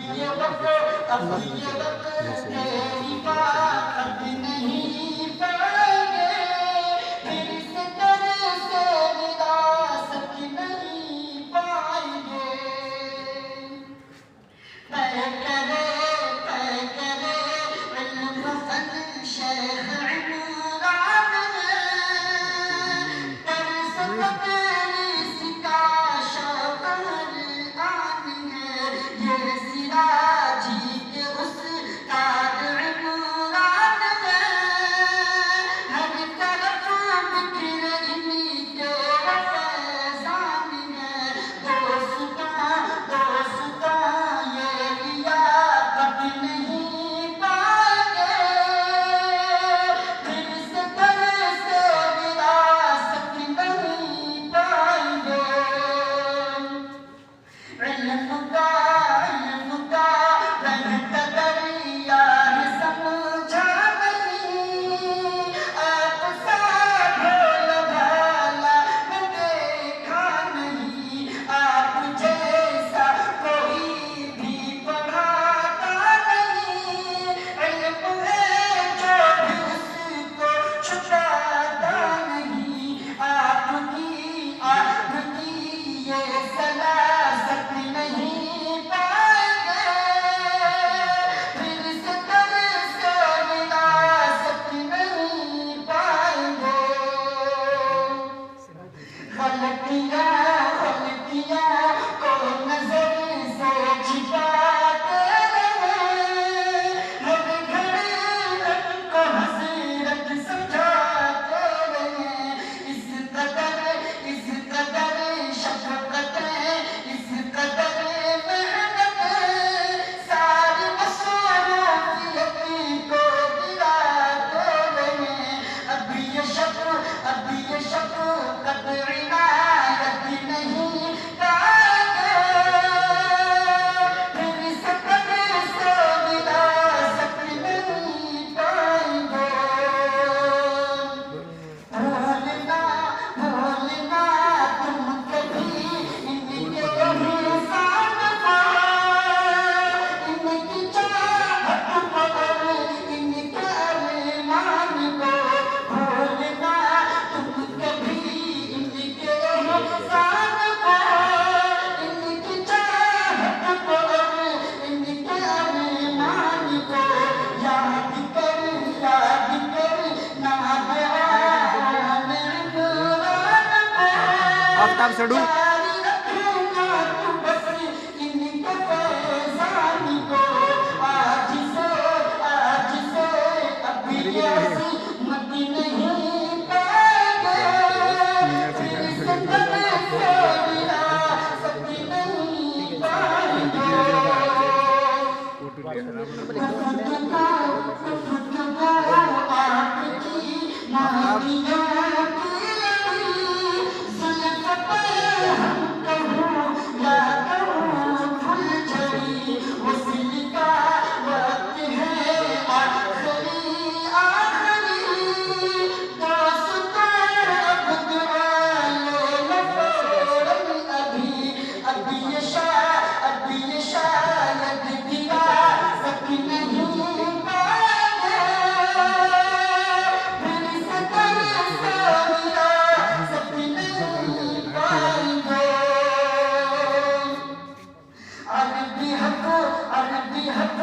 ये वक्त अब ये वक्त तेरी बात अब नहीं पाएंगे फिर से तेरे से विरासत नहीं पाएंगे तय करे इल्म फन शेख इमरान तरस तबरीज़ का शौक़ आन है ये सिराजी के उस्ताद इमरान है हर तरफ बिखरे इन्हीं के फैज़ान है दोस्ता ये लियाकत नहीं पाएंगे फिर से तरसे विरासत नहीं पाएंगे इल्म का बहता दरिया है समझा नहीं आप सा भोला भाला मैं देखा नहीं आप जैसा कोई भी पढ़ाता नहीं इल्म है जो भी उसको छुपाता नहीं आपकी ये सलासत नहीं पाएंगे फिर से तरसे विरासत नहीं पाएंगे गलतियाँ को नजर से छिपाते रहे हर घड़ी हमको हसीरत समझाते रहे इस कदर शफ़क़तें इस कदर मेहनतें सारी मसरूफ़ियत को गिराते रहे अब ये शफ़क़त इनायत नहीं पाएंगे फिर से तरसे विरासत नहीं पाएंगे भूलना तुम कभी इनके एहसान को इनकी चाहत पर इनके अरमान को भूलना तुम कभी इनके एहसान को इनकी चाहत पर इनके अरमान को याद कर नाम आन इमरान को आफ्ताब सडू जारी रखूंगा तू बस इनके फैज़ान को आज से अभी अज़ीमत नहीं पाएंगे फिर से तरसे विरासत नहीं पाएंगे अरबी हक